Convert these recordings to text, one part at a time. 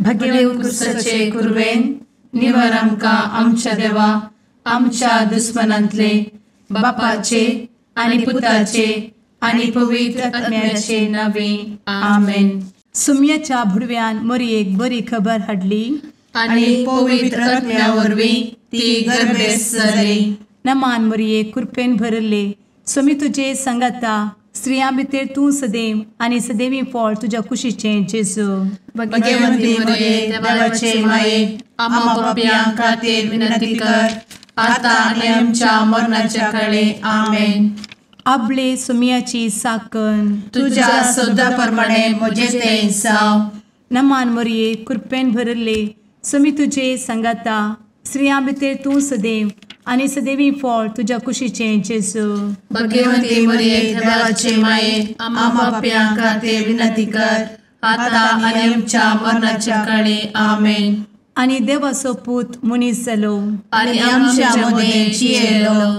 भगेवन कुर्साचे कुर्वेन निवार आमकां आमच्या देवा आमच्या दुस्मनांतले बापाचे आनी पुताचे आनी पवित्र आत्म्याचे नावे आमेन. सुम्याच्या भुडव्यान मरयेक बरी खबर हाडली आनी पवित्र आत्म्या वरवीं ती गर्भेस जाली. नमान मरयेक कृपेन भरले सुमी तुजे संगता स्त्रियां भितर तूं सदैव आनी सदैवी फळ तुज्या कुशीचें जेजू. भगवंती मरिये देवाचे माये आम्हा पाप्यां खातीर विनंती कर आता आनी आमच्या मरणाच्या काळी आमेन. आपले सुमयाची साकन तुझ्या सोदा प्रमाणे म्हजे तें जाव. नमान मरये कृपेन भरले सुमी तुजे संगता स्त्रियां भितर तूं सदैव आनी सदैवी फळ तुज्या कुशीचें जेजू. भगवंती मरिये देवाचे माये आम्हा पाप्यां खातीर विनंती कर आता आनी आमच्या मरणाच्या काळी आमेन. आनी देवाचो पूत मनीस जालो आनी आमच्या मदीं जियेलो.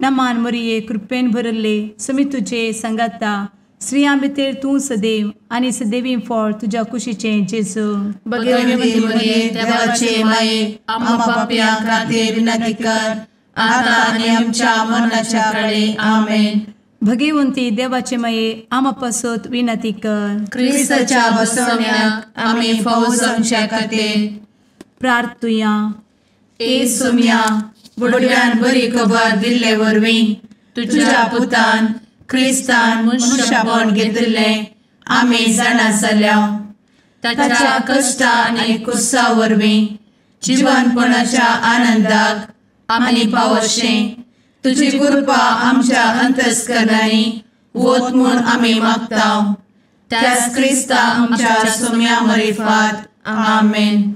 नमान मरये कृपेन भरले सुमी तुजे संगता स्त्रियां भितर तूं सदैव आनी सदैवी फळ तुज्या कुशीचें जेजू. भगवंती मरिये देवाचे माये आम्हा पाप्यां खातीर विनंती कर आता आनी आमच्या मरणाच्या काळी आमेन. भगवंती देवाचे माये आमा पासत विनंती कर. क्रिस्ताच्या बसवण्याक आमी फावो जावच्या खातीर प्रार्थुया. ए सुम्या बुडव्यान बरी खबर दिल्ले वरवीं तुज्या पुतान क्रिस्तान मनशापण घेतिल्लें आमी जाणा जाल्या. ताच्या कश्टा आनी कुर्सा वरवीं जिवनपणाच्या आनंदाक आमी पावशें तुजी कृपा आमच्या अंतस्करणांनी वत म्हूण आमी मागतांव. त्याच क्रिस्ता आमच्या सुम्या मरिफात आमेन.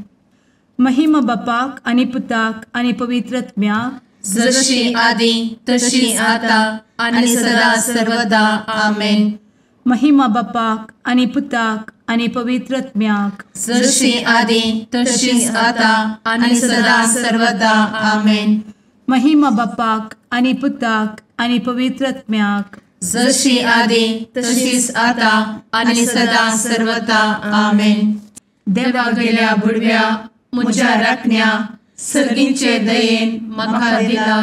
महिमा बापाक आनी पुताक आनी पवित्र आत्म्याक जशी आदी तशी आता आनी सदा सर्वदा आमेन. महिमा बापाक आनी पुताक आनी पवित्र आत्म्याक जशी आदी तशीच आता आनी सदा सर्वदा आमेन. महिमा बापाक आनी पुताक आनी पवित्र आत्म्याक जशी आदी तशीच आता आनी सदा सर्वदा आमेन. देवा गेल्या बुडव्या म्हज्या राखण्या सर्गींचे दयेन म्हाका दिला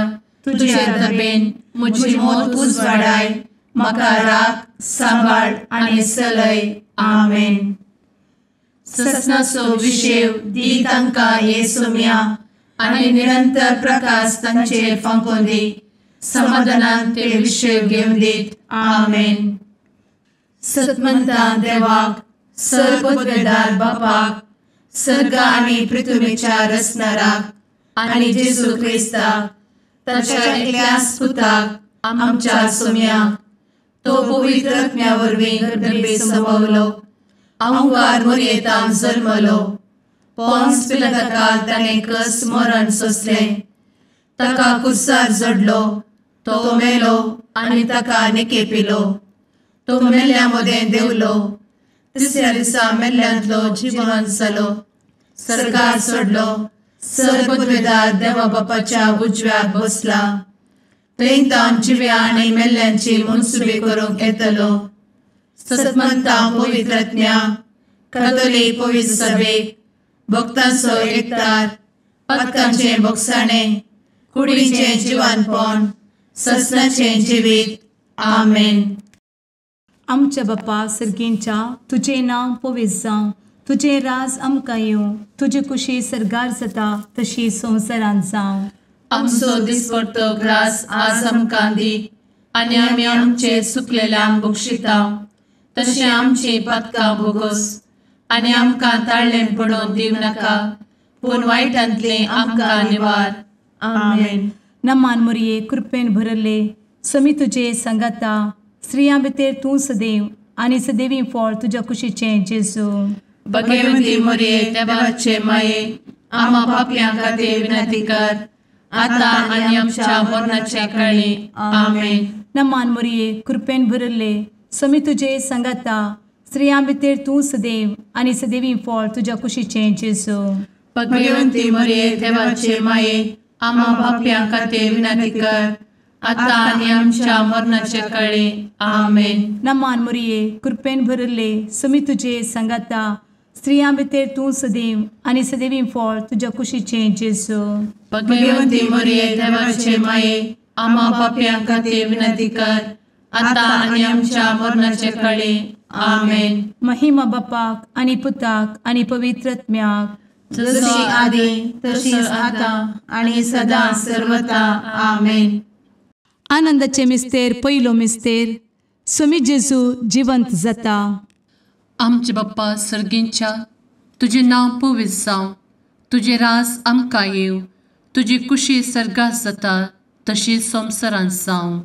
तुजे दबेन म्हजी मोत उजवाडाय म्हाका राख सांबाळ आनी चलय आमेन. ससनाचो विशेव दी तांकां हे सुम्या आनी निरंतर प्रकाश तांचेर फांकून दी. समाधानान ते विशेव घेवन दीत आमेन. सतमंता देवाक सर्वपदवेदार बापाक सर्ग आनी पृथ्वीच्या रचणाराक आनी जेजू क्रिस्ताक ताच्या एकल्याच पुताक आमच्या सुम्याक तो पवित्र आत्म्या वरवीं गर्भे संभवलो. अंगार मरयेंत जल्मलो. पोन्स पिलाताकाल ताणें कस मरण सोंसलें. ताका कुर्सार जडलो. तो मेलो आनी ताका निकेपिलो. तो मेल्ल्या मदें देंवलो. तिसऱ्या दिसा मेल्ल्यांतलो जिवंत जालो. सर्गार चडलो. सर्वपदवेदार देवा बापाच्या उजव्याक बसला. थंय जिव्या आनी मेल्ल्यांची मनसुबी करूंक येतलो. सतमंता पवित्र आत्म्या कातोलीक पवित्र सभेक भक्तांचो एकठार पातकांचें भोगसाणें कुडीचें जिवनपण ससनाचें जिवीत आमेन. आमच्या बापा सर्गींच्या तुजें नांव पवित्र जावं. तुजें राज आमकां येवं. तुजी कुशी सर्गार जाता तशी संवसारांत जावं. आमचो दिसपडटो ग्रास आज आमकां दी आनी आमी आमचे चुकलेल्यांक बक्षितांव. तशें आमची पातकां भोगोस आनी आमकां ताळ्ळें पडोवन दिव नाका पूण वायटांतलें आमकां निवार आमेन. नमान मरये कृपेन भरले समी तुजे संगता स्त्रियां भितर तूं सदैव आनी सदैवी फळ तुज्या कुशीचें जेजू. भगवंती मरिये देवाचे माये आम्हा पाप्यां खातीर विनंती कर आता आनी आमच्या मरणाच्या काळी आमेन. नमान मरये कृपेन भरले समी तुजे संगता स्त्रियां भितर तूं सदैव आनी सदैवी फळ तुज्या कुशीचें जेजू. भगवंती मरिये देवाचे माये आम्हा पाप्यां खातीर विनंती कर आता आनी आमच्या मरणाच्या काळी आमेन. नमान मरये कृपेन भरले समी तुजे संगता स्त्रियां भितर तूं सदैव आनी सदैवी फळ तुज्या कुशीचें जेजू. भगवंती मरिये देवाचे माये, आम्हा पाप्यां खातीर विनंती कर, आता आनी आमच्या मरणाचे काळी. आमेन. महिमा बापाक आनी पुताक आनी पवित्र आत्म्याक, जशी आदी तशीच आता आणि सदा सर्वदा. आमेन. आनंदाचे मिस्तेर पयलो मिस्तेर, स्वामी जेजू जिवंत जाता. आमचे बाप्पा सर्गींच्या, तुझे नांव पवित्र जावं, तुझे राज आमकां येवं, तुजी कुशी सर्गात जाता तशी संवसारांत जावं.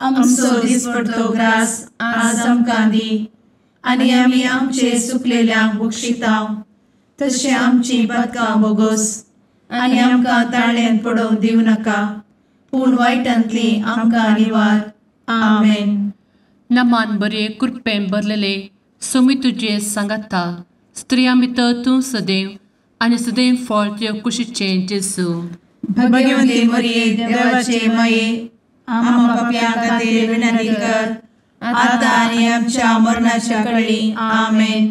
आमचो दिसपडटो ग्रास आज आमकां दी, आनी आमी आमचे सुकलेल्यांक बक्षितांव, तशें आमची पातकां बोगोस आनी आमकां ताळ्यान पडोवंक दिवं नाका, पूण वायटांतली आमकां निवार. आमेन. नमान बरे कृपेन भरलेले स्वामी तुजे सांगाता, स्त्रियां भितर तूं सदैव आनी सदैव फळ तुज्या कुशीचें जेजू. भगवंती मरिये देवाचे माये, आम्हा पाप्यां खातीर विनंती कर, आता आनी आमच्या मरणाच्या काळी. आमेन.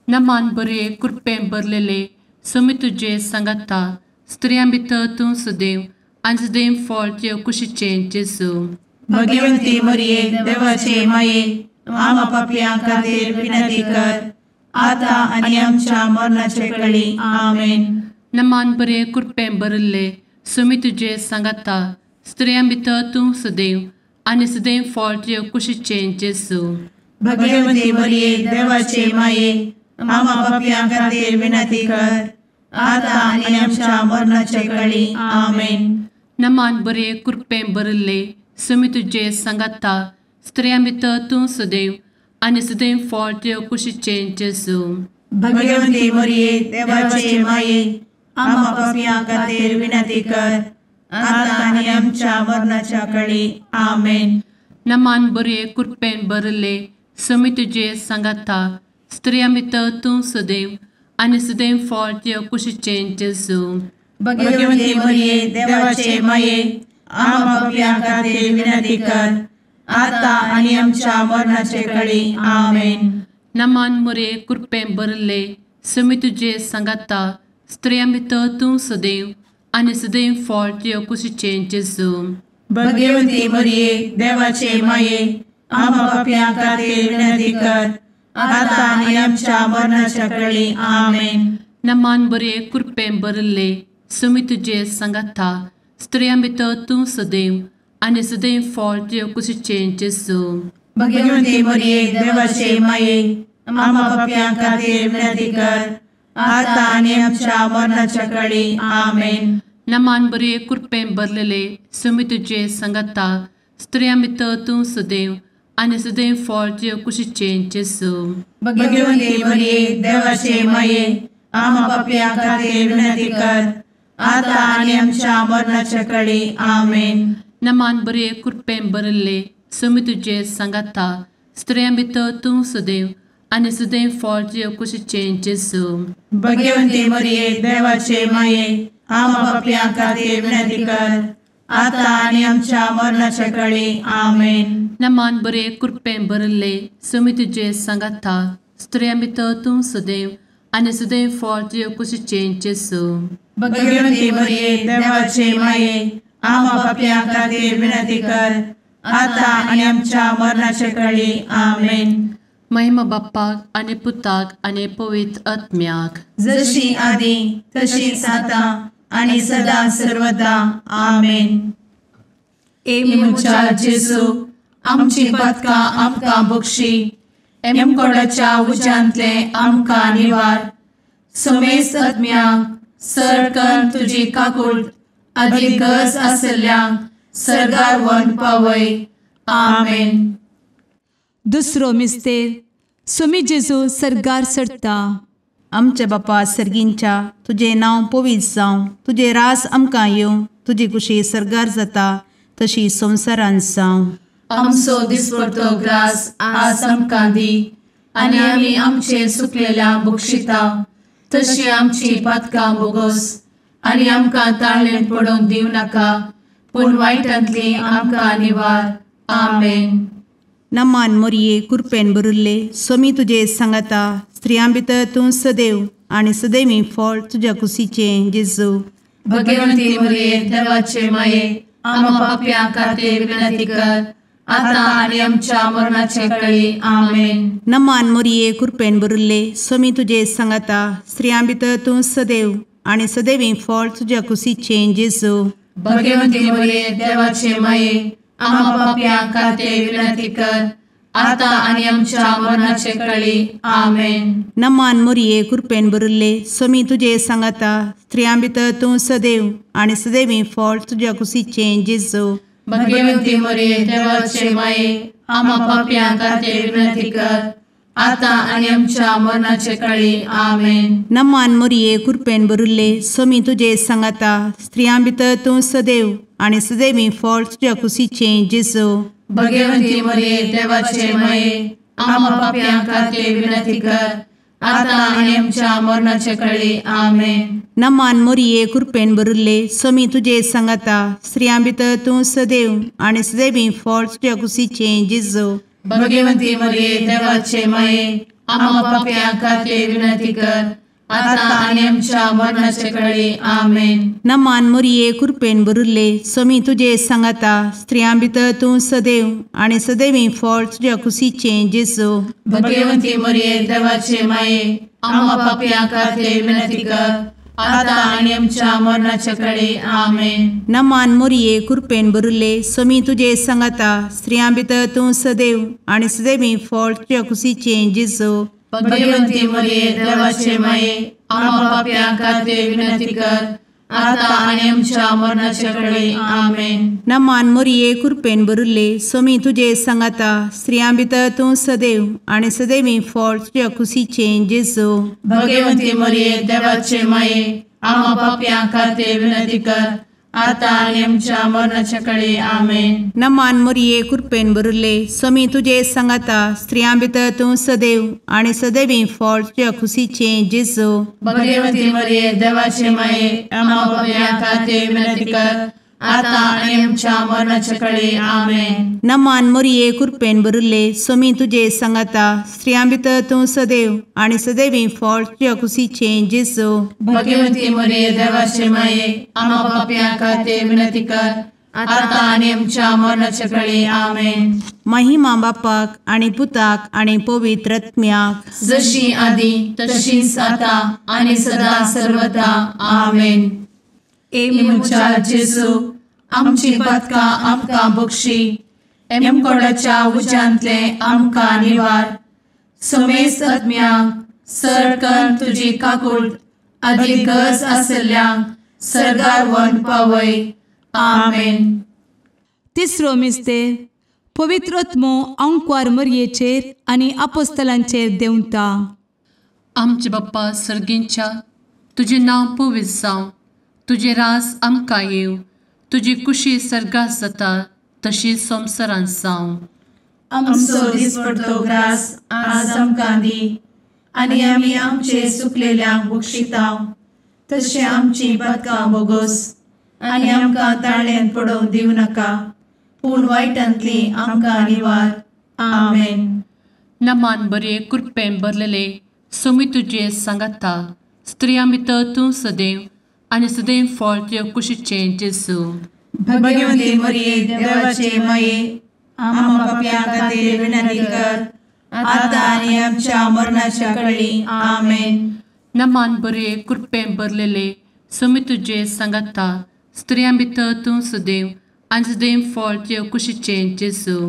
नमान बरे कृपेन भरलेले स्वामी तुजे सांगाता, स्त्रियां भितर तूं सदैव आनी सदैव फळ तुज्या कुशीचें जेजू. भगवंती मरिये देवाचे माये, आम्हा पाप्यां खातीर विनंती कर, आता आनी आमच्या मरणाचे काळी. आमेन. नमान बरे कृपेन भरले स्वामी तुजे सांगाता, स्त्रियां भितर तूं सदैव आनी सदैव फळ तुज्या कुशीचें जेजू. भगवंती मरिये देवाचे माये, आम्हा पाप्यां खातीर विनंती कर, आता आनी आमच्या मरणाचे काळी. आमेन. नमान बरे कृपेन भरले स्वामी तुजे सांगाता, स्त्रियां भितर तूं सदैव आनी सदैव फळ तुज्या कुशीचें जेजू. भगवंती मरिये देवाचे माये, आम्हा पाप्यां खातीर विनंती कर, आता आनी आमच्या मरणाच्या काळी. आमेन. नमान बरे कृपेन भरले स्वामी तुजे सांगाता, स्त्रियां भितर तूं सदैव आनी सदैव फळ तुज्या कुशीचें जेजू. भगवंती मरिये देवाचे माये, आम्हा पाप्यां खातीर विनंती कर, आता आनी आमच्या मरणाचे काळी. आमेन. नमान बरे कृपेन भरले स्वामी तुजे सांगाता, स्त्रियां भितर तूं सदैव आनी सदैव फळ तुज्या कुशीचें जेजू. भगवंती मरिये देवाचे माये, आम्हा पाप्यां खातीर विनंती कर, आता आनी आमच्या मरणाच्या काळी. आमेन. नमान बरे कृपेन भरले स्वामी तुजे सांगाता, स्त्रियां भितर तूं सदैव आनी सदैव फळ तुज्या कुशीचें जेजू. भगवंती मरिये देवाचे माये, आम्हा पाप्यां खातीर विनंती कर, आता आनी आमच्या मरणाच्या काळी. आमेन. नमान बरे कृपेन भरलेले स्वामी तुजे सांगाता, स्त्रियां भितर तूं सदैव आनी सदैव फळ तुज्या कुशीचें जेजू. भगवंती मरिये देवाचे माये, आम्हा पाप्यां खातीर विनंती कर, आता आनी आमच्या मरणाच्या काळी. आमेन. नमान बरे कृपेन भरले स्वामी तुजे सांगाता, स्त्रियां भितर तूं सदैव आनी सदैव फळ तुज्या कुशीचें जेजू. भगवंती मरिये देवाचे माये, आम्हा पाप्यां खातीर विनंती कर, आता आनी आमच्या मरणाच्या काळी. आमेन. नमान बरे कृपेन भरले स्वामी तुजे सांगाता, स्त्रियां भितर तूं सदैव आनी सदैव फळ तुज्या कुशीचें जेजू. भगवंती मरिये देवाचे माये, आम्हा पाप्यां खातीर विनंती कर, आता आनी आमच्या मरणाच्या काळी. आमेन. महिमा बाप्पाक आनी पुताक आनी पवित्र आत्म्याक, जशी आदी तशीच आता आनी सदा सर्वदा. आमेन. मुचा जेजू, आमची पातकां आमकां बक्षी, एमकोडाच्या उज्यांतले आमकां निवार. समेस्त आत्म्यांक सरकन तुजी काकूट, आदी गरज आसल्ल्यांक सर्गार व्हरून पावय. आमेन. दुसरो मिस्तेर, स्वामी जेजू सर्गार सरता. आमचे बापा सर्गींच्या, तुझे नांव पवित्र जावं, तुझे रास आमकां येवं, तुजी कुशी सर्गार जाता तशी संवसारांत जावं. आमचो दिसपडटो ग्रास आज आमकां दी, आनी आमी आमचे सुकलेल्यांक बक्षितांव, तशी आमची पातकां बोगोस आनी आमकां ताळ्यान पडोवंक दिवं नाका, पूण वायटांतली आमकां निवार. आमेन. नमान मरिये कृपेन भरिल्ले स्वामी तुजे सांगाता, स्त्रियां भितर तूं सदैव आणि सदैवी फळ तुझ्या कुशीचें जेजू. भगवंती मरिये देवाचे माये आम्हा पाप्यां खातीर विनंती कर आता आणि आमच्या मरणाचे काळी आमेन. नमान मोरये कृपेन भरिल्ले स्वामी तुजे सांगाता स्त्रियां भितर तूं सदैव आणि सदैवी फळ तुझ्या कुशीचें जेजू. भगवंती मरिये देवाचे माये आम्हा पाप्यां खातीर विनंती कर आता आणि आमच्या मरणाचे काळी आमेन. नमान मोरये कृपेन भरिल्ले स्वामी तुजे सांगाता स्त्रियां भितर तूं सदैव आणि सदैवी फळ तुझ्या कुशीचें जेजू. भगवंती मरिये देवाचे माये आम्हा पाप्यां खातीर विनंती कर आता आणि आमच्या मरणाचे काळी आमेन. नमान मोरये कृपेन भरिल्ले स्वामी तुजे सांगाता स्त्रियां भितर तूं सदैव आणि सदैवी फळ तुझ्या कुशीचें जेजू. भगवंती मरिये देवाचे माये आम्हा पाप्यां खातीर विनंती कर आता आणि आमच्या मरणाचे काळी आमेन. नमान मोरये कृपेन भरिल्ले स्वामी तुजे सांगाता स्त्रियां भितर तूं सदैव आणि सदैवी फळ तुझ्या कुशीचें जेजू. भगवंती मरिये देवाचे माये आम्हा पाप्यां खातीर विनंती कर आता आणि आमच्या मरणाचे काळी आमेन. नमान मोरये कृपेन भरिल्ले स्वामी तुजे सांगाता स्त्रियां भितर तूं सदैव आणि सदैवी फळ तुझ्या कुशीचें जेजू. भगवंती मरिये देवाचे माये आम्हा पाप्यां खातीर विनंती कर आता आणि आमच्या मरणाचे काळी आमेन. नमान मोरये कृपेन भरिल्ले स्वामी तुजे सांगाता स्त्रियां भितर तूं सदैव आणि सदैवी फळ तुझ्या कुशीचें जेजू. भगवंती मरिये देवाचे माये आम्हा पाप्यां खातीर विनंती कर आता आणि आमच्या मरणाचे काळी आमेन. नमान मोरये कृपेन भरिल्ले स्वामी तुजे सांगाता स्त्रियां भितर तूं सदैव आणि सदैवी फळ तुझ्या कुशीचें जेजू. भगवंती मरिये देवाचे माये आम्हा पाप्यां खातीर विनंती कर आता आणि आमच्या मरणाचे काळी आमेन. नमान मोरये कृपेन भरिल्ले स्वामी तुजे सांगाता स्त्रियां भितर तूं सदैव आणि सदैवी फळ तुझ्या कुशीचें जेजू. भगवंती मरिये देवाचे माये आम्हा पाप्यां खातीर विनंती कर आता आणि आमच्या मरणाचे काळी आमेन. नमान मोरये कृपेन भरिल्ले स्वामी तुजे सांगाता स्त्रियां भितर तूं सदैव आणि सदैवी फळ तुझ्या कुशीचें जेजू. भगवंती मरिये देवाचे माये आम्हा पाप्यां खातीर विनंती कर आता आणि आमच्या मरणाचे काळी आमेन. महिमा बापाक आणि पुताक आणि पवित्र आत्म्याक जशी आधी तशीच आता आणि सदा सर्वदा आमेन. एमच्या जेजू आमची पदकां आमकां बक्षी एमकोडाच्या उज्यांतले आमकां निवार. समेस्त आत्म्यांक सरकन तुजी काकूट अधिक गरज आसल्ल्यांक सरगार व्हरून पावय. आमेन. तिसरो मिस्तेर पवित्र आत्मो अंकवार मरयेचेर आनी आपोस्तलांचेर देंवता. आमचे बाप्पा सर्गींच्या तुजें नांव पवित्र जावं, तुजें रास आमकां येव, तुजी कुशी सर्गास जाता तशीच संवसारांत जावं. आमचो दिसपडटो ग्रास आज आमकां दी आनी आमी आमचे चुकलेल्यांक बक्षितांव, तशें आमची पदकां बोगोस आनी आमकां ताळ्यान पडोवंक दिवं नाका, पूण वायटांतली आमकां निवार. आमेन. नमान बरे कृपेन भरलेले सोमी तुजे सांगाता स्त्रियां भितर तूं सदैव आनी सदैव फळ तुज्या कुशीचें जेजू. भगवंती मरिये देवाचे माये आम्हा पाप्यां खातीर विनंती कर आता आनी आमच्या मरणाच्या काळी आमेन. नमान बरे कृपेन भरलेले सोमी तुजे सांगाता स्त्रियां भितर तूं सदैव आनी सदैव फळ तुज्या कुशीचें जेजू.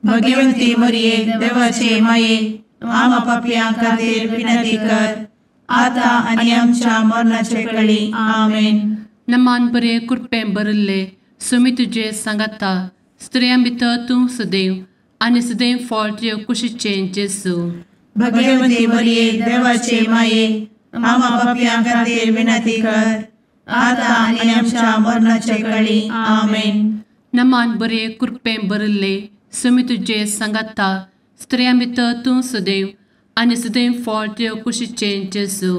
भगवंती मरिये देवाचे माये आम्हा पाप्यां खातीर विनंती कर आता आनी आमच्या मरणाचे काळी आमेन. नमान बरे कृपेन भरले सोमी तुजे सांगाता स्त्रियां भितर तूं सदैव आनी सदैव फळ तुज्या कुशीचें जेजू. भगवंती मरिये देवाचे माये आम्हा पाप्यां खातीर विनंती कर आता आनी आमच्या मरणाचे काळी आमेन. नमान बरे कृपेन भरले सोमी तुजे सांगाता स्त्रियां भितर तूं सदैव आनी सदैव फळ तुज्या कुशीचें जेजू.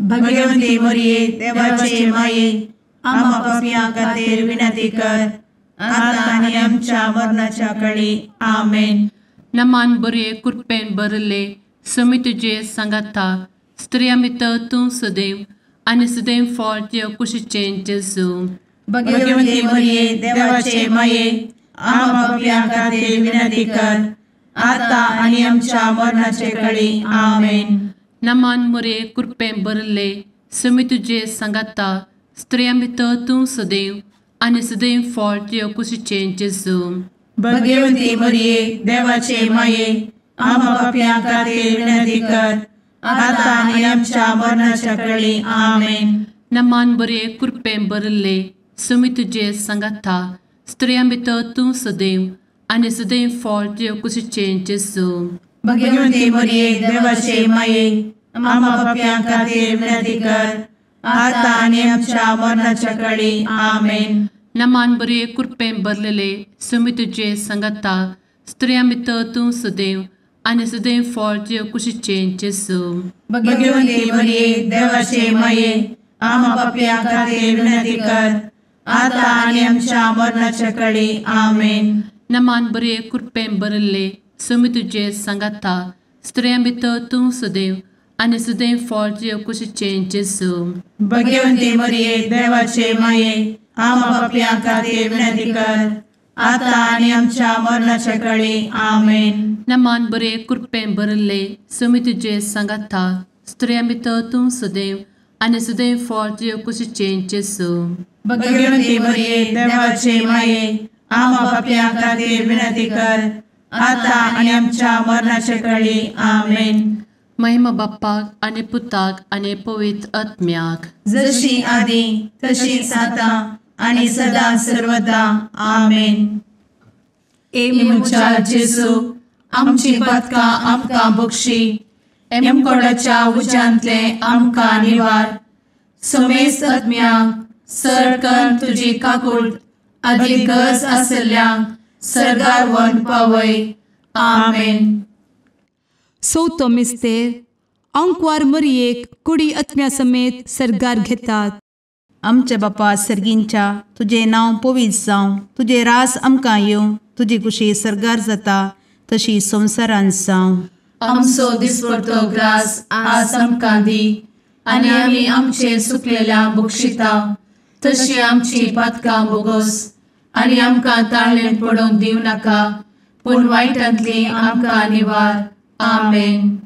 भगवंती मरिये देवाचे माये आम्हा पाप्यां खातीर विनंती कर आता आनी आमच्या मरणाच्या काळी आमेन. नमान बरे कृपेन भरले सुमी तुझे सांगाता स्त्रियां भितर तूं सदैव आनी सदैव फळ तुझ्या कुशीचें जेजू. भगवंती मरिये देवाचे माये आम्हा पापियां खातीर विनंती कर आता आनी आमच्या मरणाचे काळी आमेन. नमान मोरे कृपें भरले सुमी तुझे सांगाता स्त्रियां भितर तूं सदैव आनी सदैव फळ तुझ्या कुशीचें जेजू. भगवंती मरिये देवाचे माये आम्हा पापियां खातीर विनंती कर आता आनी आमच्या मरणाच्या काळी आमेन. नमान बरे कृपें भरले सुमी तुझे सांगाता स्त्रियां भितर तूं सदैव आनी सदैव फळ तुझ्या कुशीचें जेजू. भगवंती मरिये देवाचे माये आम्हा पापियां खातीर विनंती कर आता आनी आमच्या मरणाच्या काळी आमेन. नमान बरे कृपें भरलेले सुमी तुझे सांगाता स्त्रियां भितर तूं सदैव आनी सदैव फळ तुझ्या कुशीचें जेजू. भगवंती मरिये देवाचे माये आम्हा पापियां खातीर विनंती कर आता आनी आमच्या मरणाच्या काळी आमेन. नमान बरे कृपें भरले सुमी तुझे सांगाता स्त्रियां भितर तूं सदैव आनी सदैव फळ तुझ्या कुशीचें जेजू. भगवंती मरिये देवाचे माये आम्हा पापियां खातीर विनंती कर आता आनी आमच्या मरणाच्या काळी आमेन. नमान बरे कृपें भरले सुमी तुझे सांगाता स्त्रियां भितर तूं सदैव आनी सदैव फळ तुझ्या कुशीचें जेजू. भगवंती मरिये देवाचे माये आम्हा पापियां खातीर विनंती कर आता आनी आमच्या मरणाच्या काळी आमेन. महिमा बाप्पाक आनी पुताक आनी पवित्र आत्म्याक जशी आदी तशीच आता आनी सदा सर्वदा आमेन. मुचा जेजू आमची पदकां आमकां बक्षी एमकोडाच्या उज्यांतले आमकां निवार. सुमेस्त आत्म्यांक सरकन तुजी काकूट अधिक गरज आसल्यांक सरगार व्हरून पावय. आमेन. चवथो मिस्तेर अंकवार मरियेक कुडी आत्म्या समेत सरगार घेतात. आमचे बापा सर्गींच्या तुझे नांव पवित्र जावं, तुझे रास आमकां येवं, तुजी कुशी सरगार जाता तशी संवसारांत जावं. आमचो दिसपडटो ग्रास आज आमकां दी आनी आमी आमचे सुकलेल्यांक बक्षिता तशी आमची पातकां बोगोस आनी आमकां ताळ्ळेन पडोवंक दिवं नाका पूण वायटांतली आमकां निवार. आमेन.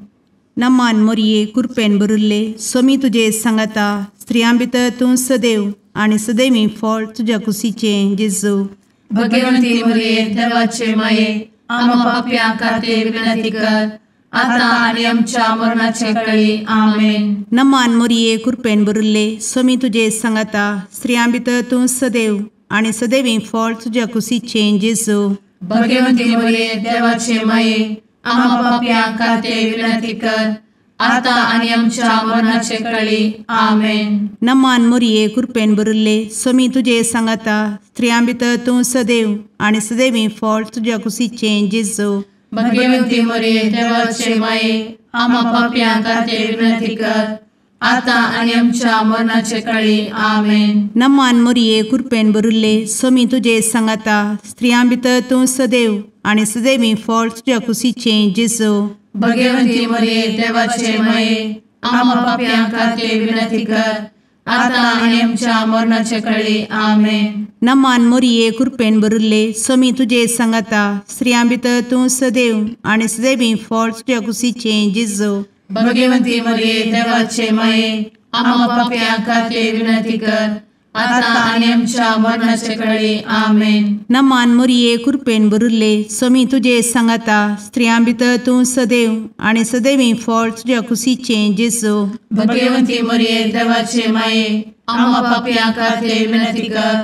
नमान मोरये कृपेन भरिल्ले सोमी तुजे सांगाता स्त्रियां भितर तूं सदैव आनी सदैवी फळ तुज्या कुशीचें जेजू. भगवंती मरिये देवाचे माये आम्हा पाप्यां खातीर विनंती कर आता आनी आमच्या मरणाचे काळी. आमेन. नमान मोरये कृपेन भरिल्ले सोमी तुजे सांगाता स्त्रियां भितर तूं सदैव आनी सदैवी फळ तुज्या कुशीचें जेजू. भगवंती मरिये देवाचे माये आम्हा पाप्यां खातीर विनंती कर आता आनी आमच्या मरणाचे काळी. आमेन. नमान मोरये कृपेन भरिल्ले सोमी तुजे सांगाता स्त्रियां भितर तूं सदैव आनी सदैवी फळ तुज्या कुशीचें जेजू. भगवंती मरिये देवाचे माये आम्हा पाप्यां खातीर विनंती कर आता आनी आमच्या मरणाचे काळी. आमेन. नमान मोरये कृपेन भरिल्ले सोमी तुजे सांगाता स्त्रियां भितर तूं सदैव आनी सदैवी फळ तुज्या कुशीचें जेजू. भगवंती मरिये देवाचे माये आम्हा पाप्यां खातीर विनंती कर आता आनी आमच्या मरणाचे काळी. आमेन. नमान मोरये कृपेन भरिल्ले सोमी तुजे सांगाता स्त्रियां भितर तूं सदैव आनी सदैवी फळ तुज्या कुशीचें जेजू. भगवंती मरिये देवाचे माये आम्हा पाप्यां खातीर विनंती कर आता आनी आमच्या मरणाचे काळी. आमेन. नमान मोरये कृपेन भरिल्ले सोमी तुजे सांगाता स्त्रियां भितर तूं सदैव आनी सदैवी फळ तुज्या कुशीचें जेजू. भगवंती मरिये देवाचे माये आम्हा पाप्यां खातीर विनंती कर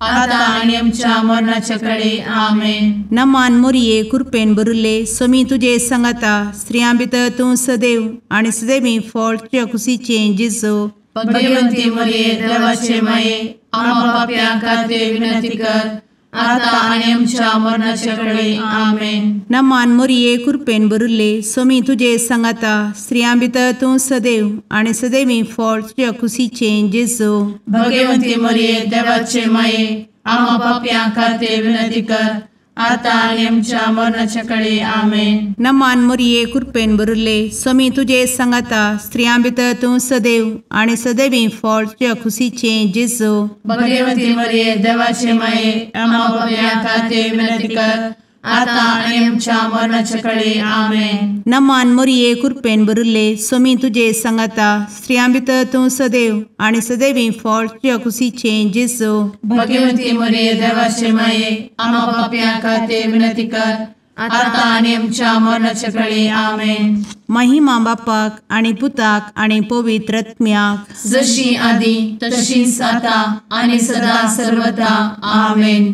आता आनी आमच्या मरणाचे काळी. आमेन. नमान मोरये कृपेन भरिल्ले सोमी तुजे सांगाता स्त्रियां भितर तूं सदैव आनी सदैवी फळ तुज्या कुशीचें जेजू. भगवंती मरिये देवाचे माये आम्हा पाप्यां खातीर विनंती कर आता आनी आमच्या मरणाचे काळी. आमेन. नमान मोरये कृपेन भरिल्ले सोमी तुजे सांगाता स्त्रियां भितर तूं सदैव आनी सदैवी फळ तुज्या कुशीचें जेजू. भगवंती मरिये देवाचे माये आम्हा पाप्यां खातीर विनंती कर आता आणि आमच्या मरणाच्या काळी आमेन. नमान मोरये कृपेन बरुले स्वामी तुझे सांगाता स्त्रियां भितर तूं सदैव आणि सदैवी फळ तुझ्या खुशीचे जेजू. भगवती मरिये देवाचे माये आम्हा पापियां खातीर विनंती कर, आता आणि आमच्या मरणाच्या काळी आमेन. नमान मोरये कृपेन बरुले स्वामी तुझे सांगाता स्त्रियां भितर तूं सदैव आणि सदैवी फळ तुझ्या खुशीचे जेजू. भगवती मरिये देवाचे माये आम्हा पापियां खातीर विनंती कर, आता आणि आमच्या मरणाच्या काळी आमेन. महिमा बापाक आणि पुताक आणि पवित्र आत्म्याक जशी आधी तशीच आता आणि सदा सर्वदा आमेन.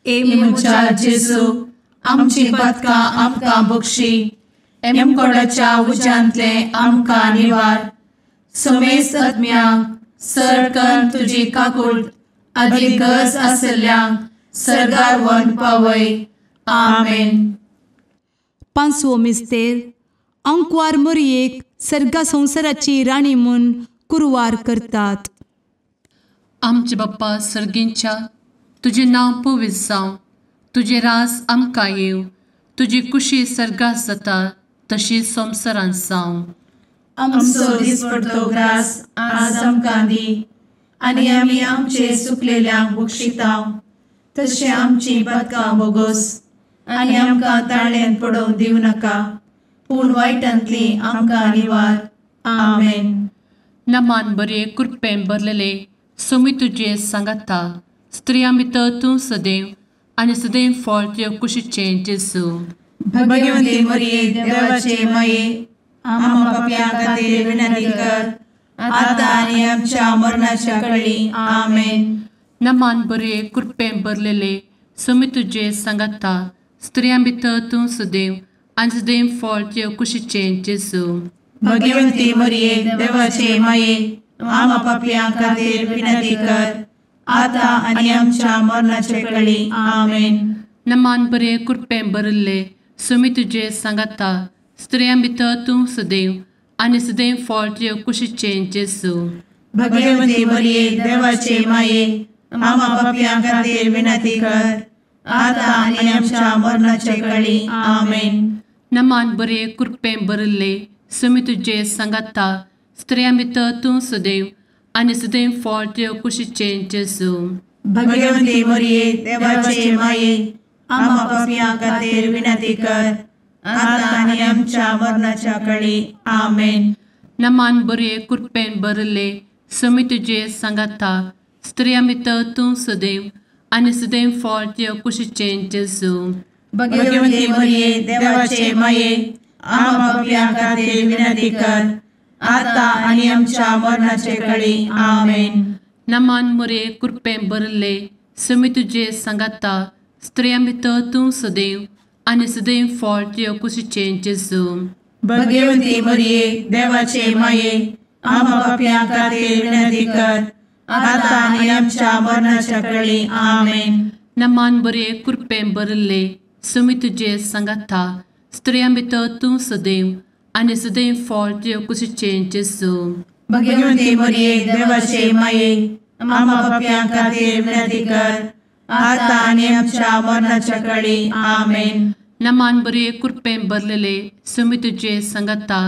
एमुच्या जेजू आमची पदकां आमकां बक्षी, एमकोडाच्या उज्यांतले आमकां निवार. समेस्त आत्म्यांक सरकन तुजी काकूट अधिक गरज आसल्ल्यांक सर्गार व्हरून पावय. आमेन. पांचवो मिस्तेर अंकवार मोरयेक सर्गा संवसाराची राणी म्हूण कुरवार करतात. आमचे बाप्पा सर्गींच्या तुझे नांव पवित्र जावं, तुझे रास आमकां येव, तुजी कुशी सर्गात जाता तशी संवसारांत जावं. आमचो दिसपडटो ग्रास आज आमकां दी, आनी आमी आमचे सुकलेल्यांक बक्षितांव. तशें आमची पदकां बोगोस आनी आमकां ताळ्यान पडोवंक दिवं नाका, पूण वायटांतली आमकां निवार. आमेन. नमान बरे कृपेन भरलेले सोमी तुझे सांगाता स्त्रियां भितर तूं सदैव आणि सदैव फळ तुझ्या कुशीचे जेजू. भगवती मरिये देवाचे माये आम्हा पापियां खातीर विनंती कर, आता आनी आमच्या मरणाच्या काळी आमेन. नमान बरे कृपेन भरलेले सोमी तुझे सांगाता स्त्रियां भितर तूं सदैव आणि सदैव फळ तुझ्या कुशीचे जेजू. भगवती मरिये देवाचे माये आम्हा पापियां खातीर विनंती कर, आता आनी आमच्या मरणाच्या काळी आमेन. नमान बरे कृपेन भरले सोमी तुझे सांगाता स्त्रियां भितर तूं सदैव आणि सदैव फळ तुझ्या कुशीचे जेजू. भगवती मरिये देवाचे माये आम्हा पापियां खातीर विनंती कर, आता आनी आमच्या मरणाच्या काळी आमेन. नमान बरे कृपेन भरले सोमी तुझे सांगाता स्त्रियां भितर तूं सदैव आणि सदैव फळ तुझ्या कुशीचे जेजू. भगवती मरिये देवाचे माये आम्हा पापियां खातीर विनंती कर, आता आनी आमच्या मरणाच्या काळी आमेन. नमान बरे कृपेन भरले सोमी तुझे सांगाता स्त्रियां भितर तूं सदैव आणि सदैव फळ तुझ्या कुशीचे जेजू. भगवती मरिये देवाचे माये आम्हा पापियां खातीर विनंती कर, आता आनी आमच्या मरणाच्या काळी आमेन. नमान बरे कृपेन भरले सोमी तुझे सांगाता स्त्रियां भितर तूं सदैव आणि सदैव फळ तुझ्या कुशीचे जेजू. भगवती मरिये देवाचे माये आम्हा पापियां खातीर विनंती कर, आता आनी आमच्या मरणाच्या काळी आमेन. नमान बरे कृपेन भरले सोमी तुझे सांगाता स्त्रियां भितर तूं सदैव आणि सदैव फळ तुझ्या कुशीचे जेजू. भगवती मरिये देवाचे माये आम्हा पापियां खातीर विनंती कर, आता आनी आमच्या मरणाच्या काळी आमेन. नमान बरे कृपेन भरलेले सोमी तुझे सांगाता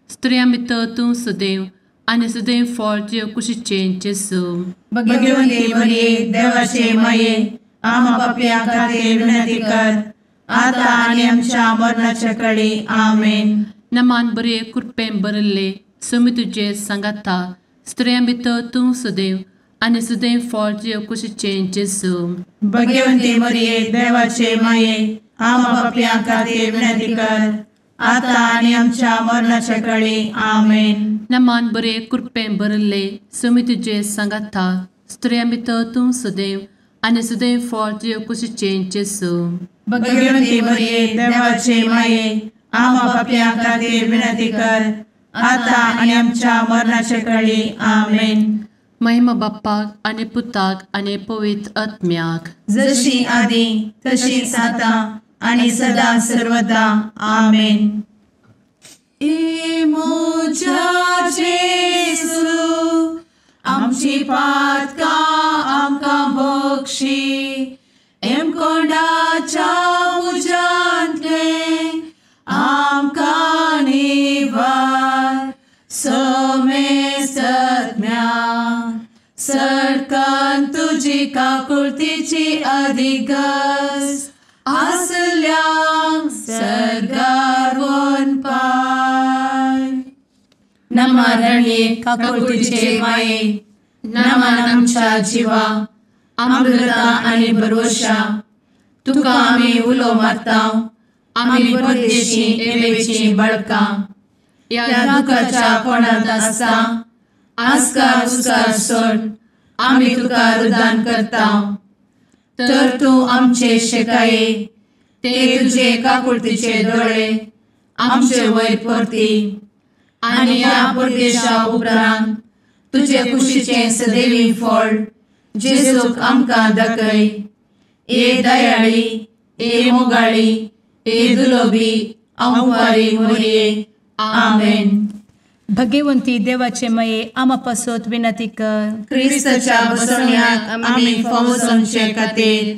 स्त्रियां भितर तूं सदैव आणि सदैव फळ तुझ्या कुशीचे जेजू. भगवती मरिये देवाचे माये आम्हा पापियां खातीर विनंती कर, आता आनी आमच्या मरणाच्या काळी आमेन. नमान बरे कृपेन भरले सोमी तुझे सांगाता स्त्रियां भितर तूं सदैव आणि सदैव फळ तुझ्या कुशीचे जेजू. भगवती मरिये देवाचे माये आम्हा पापियां खातीर विनंती कर, आता आनी आमच्या मरणाच्या काळी आमेन. नमान बरे कृपेन भरले सोमी तुझे सांगाता स्त्रियां भितर तूं सदैव आणि सदैव फळ तुझ्या कुशीचे जेजू. भगवती मरिये देवाचे माये आम्हा पापियां खातीर विनंती कर, आता आनी आमच्या मरणाच्या काळी आमेन. महिमा बाप्पाक आणि पुताक आणि पवित्र आत्म्याक जशी आधी तशीच आता आणि सदा सर्वदा आमेन. मोजा जेसू आमची पातकां आमकां बक्षी, एम कोंडाच्या तुजी काकुळतीची अधिगस आसल्या सर्गार वन पाय. नमारणे काकुळतीचे माये नमान आमच्या जिवा अमृता आनी भरवशा तुका आमी उलो मारता. आमी परदेशी येवेची बळकां या दुखाच्या कोणात आसता. आस्कार उस्कार सोड आमी तुका रुदान करता. तर तूं आमचे शेकाये ते तुजे काकुळतीचे दोळे आमचे वयर परती. आनी या परदेशा उपरांत तुजे कुशीचे सदैवी फळ जेजूक आमकां दाखय. ए दयाळी ए मोगाळी ए दुलोबी अंवारी मोरये. आमेन. भगवंती देवाचे मये आमा पासत विनंती कर. क्रिस्ताच्या बसवण्याक आमी फावो समचे खातीर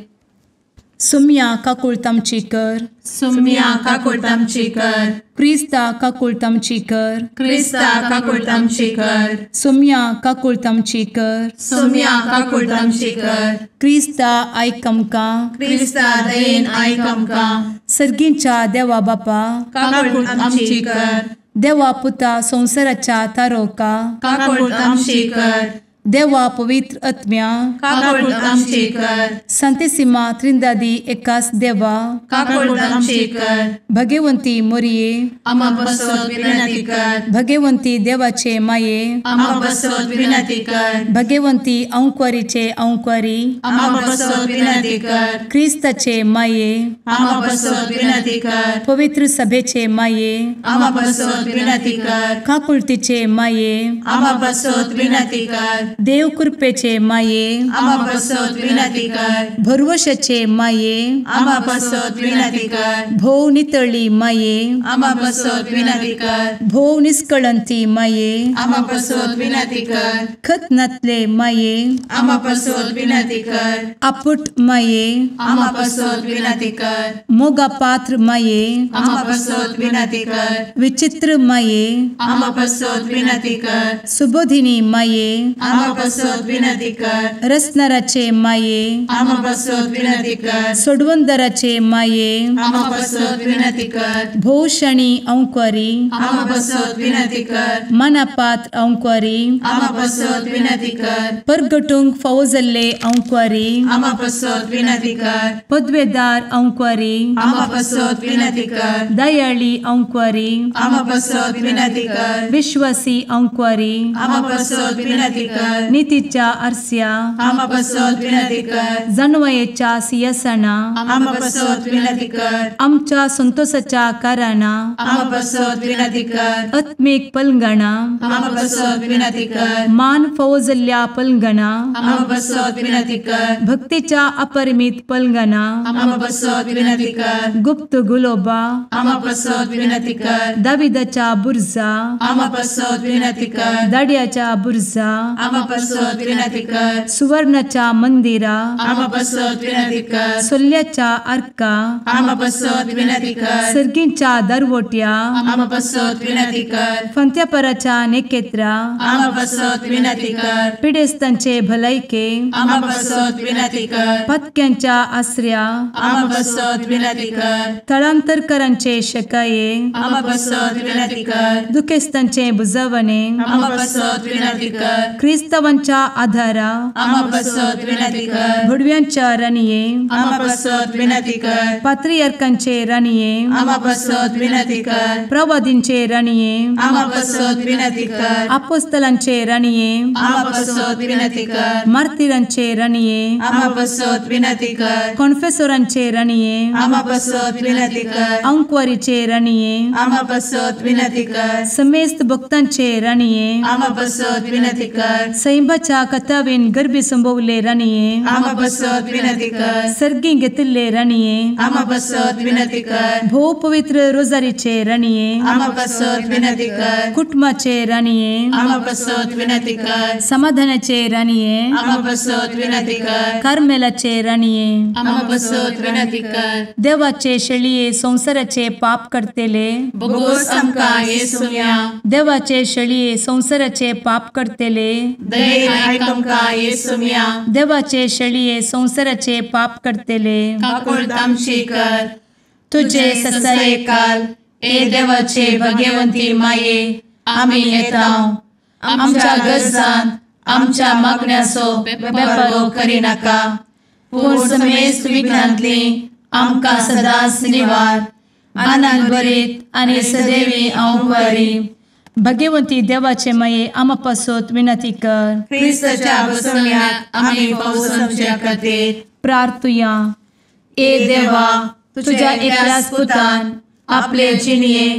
सुम्या काकुळतामची कर. सुम्या काकुळतामची कर. क्रिस्ता काकुळतामची कर. क्रिस्ता काकुळतामची कर. सुम्या काकुळतामची कर. सुम्या काकुळतामची कर. क्रिस्ता आयक आमकां. क्रिस्ता दयेन आयक आमकां. सर्गींच्या देवा बापा काकुळतामची कर. देवा पुता संसाराच्या तारोका काकुळतामची कर. देवा पवित्र आत्म्या काकुळतामची कर. सांतेसिमा त्रिंदादी एकाच देवा काकुळतामची कर. भगवंती मोरये आमा बसवत विनंती कर. भगवंती देवाचे माये आमा बसवत विनंती कर. भगवंती अंकुरीचे अंकुरी आमा बसवत विनंती कर. ख्रिस्ताचे माये आमा बसवत विनंती कर. पवित्र सभेचे माये आमा बसवत विनंती कर. काकुळतीचे माये आमा बसवत विनंती कर. देव कृपेचे माये आमा बसवत विनंती कर. भरवशाचे माये आमा बसवत विनंती कर. भोव नितळी माये आमा बसवत विनंती कर. भोव निष्कळंती माये आमा बसवत विनंती कर. खतनातले माये आमा बसवत विनंती कर. आपुट माये आमा बसवत विनंती कर. मोगा पात्र माये आमा बसवत विनंती कर. विचित्र माये आमा बसवत विनंती कर. सुबोधिनी माये आमा बसवत विनंती कर. रसनाराचे माये आमा बसवत विनंती कर. सोडवंदराचे माये आमा बसवत विनंती कर. भोवशणी अंकुरी आमा बसवत विनंती कर. मनापात्र अंकुरी आमा बसवत विनंती कर. परगटूंक फावो जाल्ले अंकुरी आमा बसवत विनंती कर. पदवेदार अंकुरी आमा बसवत विनंती कर. दयाळी अंकुरी आमा बसवत विनंती कर. विश्वासी अंकुरी आमा बसवत विनंती कर. नीतीच्या आरस्या आमा बसवत विनंती कर. जाणवायेच्या सिंहासना आमा बसवत विनंती कर. आमच्या संतोषाच्या कारणा आमा बसवत विनंती कर. आत्मिक पलंगणा आमा बसवत विनंती कर. मान फावो जाल्ल्या पलंगणा आमा बसवत विनंती कर. भक्तीच्या अपरिमित पलंगणा आमा बसवत विनंती कर. गुप्त गुलोबा आमा बसवत विनंती कर. दाविदाच्या बुर्जा आमा बसवत विनंती कर. दाड्याच्या बुर्जा आमा बसवत विनंती कर. सुवर्णाच्या मंदिरा आमा बसवत विनंती कर. सोल्याच्या अर्का आमा बसवत विनंती कर. सर्गींच्या दरवोट्या आमा बसवत विनंती कर. फंत्यापराच्या नेकेत्रा आमा बसवत विनंती कर. पिडेस्तांचे भलायके आमा बसवत विनंती कर. पत्क्यांच्या आसऱ्या आमा बसवत विनंती कर. तळांतरकरांचे शेकाये आमा बसवत विनंती कर. दुखेस्तांचे बुजावणे आमा बसवत विनंती कर. ख्रिस्तवांच्या आधारा आमा बसवत विनंती कर. भडव्यांच्या राणीये आमा बसवत विनंती कर. पात्रियार्कांचे राणीये आमा बसवत विनंती कर. प्रवादींचे राणीये आमा बसवत विनंती कर. अपोस्तलांचे राणीये आमा बसवत विनंती कर. मार्तिरांचे राणीये आमा बसवत विनंती कर. कॉन्फेसोरांचे राणीये आमा बसवत विनंती कर. अंकुरीचे राणीये आमा बसवत विनंती कर. समेस्त भक्तांचे राणीये आमा बसवत विनंती कर. सैंबाच्या कथावेन गर्भी संभवले राणीये आमा बसवत विनंती कर. सर्गी घेतले राणीये आमा बसवत विनंती कर. भोव पवित्र रोजारीचे राणीये आमा बसवत विनंती कर. कुटुंबाचे राणीये आमा बसवत विनंती कर. समाधानाचे राणीये आमा बसवत विनंती कर. कार्मेलाचे राणीये आमा बसवत विनंती कर. देवाचे शेळिये संसाराचे पाप करतेले बोगोस आमकां येसुया. देवाचे शेळिये संसाराचे पाप करतेले दये आयक आमकां येसू मिया देवाचे शेळये संवसाराचे पाप करतेले काकूळ आमची कर तुझे ससाये काल ए देवाचे भगवंती माये आमी येता आमच्या गरजांत आमच्या मागण्याचो बेपारो करी नाका पूण समेस्त विघ्नांतली आमकां सदांच निवार आनंद बरीत आनी सदैवी आंवकारी भगवंती देवाचे माये आमा पासत विनंती कर क्रिस्ताच्या बसवण्यात आमी पावस आमच्या खातीर प्रार्थुया ए देवा तुझ्या एकल्याच पुतान आपले जिणये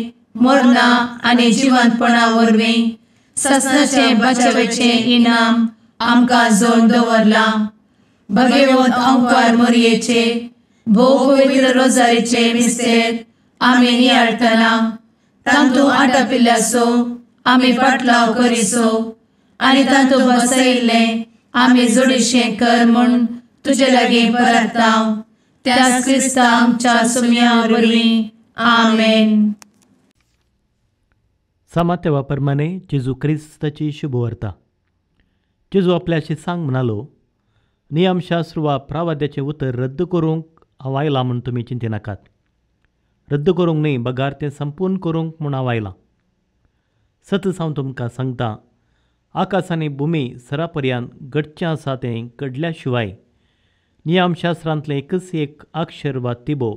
मरणा आनी जिवंतपणा वरवीं ससनाचे बचावेचे इनाम आमकां जोड दवरला भगवंत आंवकार मोरयेचे भोव पवित्र रोजारीचे मिस्तेर आमी नियाळटना तांतू आटापिल्ल्यासो आमी पाटलाव करिसो आनी तांतू बसयिल्ले आमी जोडीशें कर म्हूण तुजे लागीं परतांव त्याच क्रिस्ता आमच्या सुम्या वरवीं आमेन. सामात्य वापरमाने जेजू क्रिस्ताची शुभवार्ता. जेजू आपल्याशी सांग म्हणालो, नियमशास्त्र वा प्रावाद्याचें उतर रद्द करूंक हांव आयलां म्हूण तुमी चिंते नाकात. रद्द करूंक न्ही, बगार तें संपूर्ण करूंक म्हूण हांव आयलां. सतत हांव तुमकां सांगतां, आकाश आनी भुमी सरापर्यंत घडचें आसा तें घडल्या शिवाय नियमशास्त्रांतलें एकच एक अक्षर वा तिबो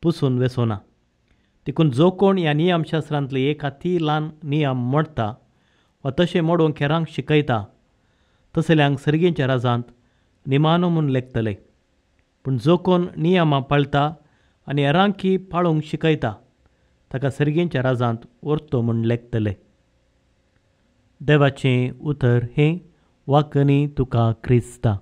पुसून वेसोना. देखून जो कोण ह्या नियमशास्त्रांतले एक अती ल्हान नियम मोडटा वा तशें मोडूंक हेरांक शिकयता, तसल्यांक सर्गेच्या राजांत निमानो म्हूण लेखतले. पूण जो कोण नियमां पाळटा आनी हेरांकी पाळूंक शिकयता, ताका सर्गेच्या राजांत व्हरतो म्हूण लेखतले. देवाचें उतर हें वाकनी तुका क्रिस्ता.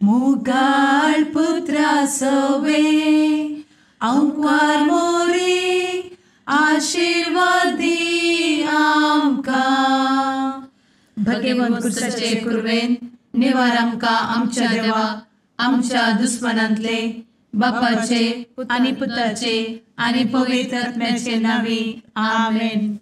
मुगाळ पुत्रा सवे आंवकार मोरी आशीर्वाद दी आमकां. भगवंत क्रिस्ताचे कुरवेन निवार आमकां आमच्या देवा आमच्या दुस्मनांतले बापाचे आनी पुताचे आनी पवित्र आत्म्याचे नांवी आमेन.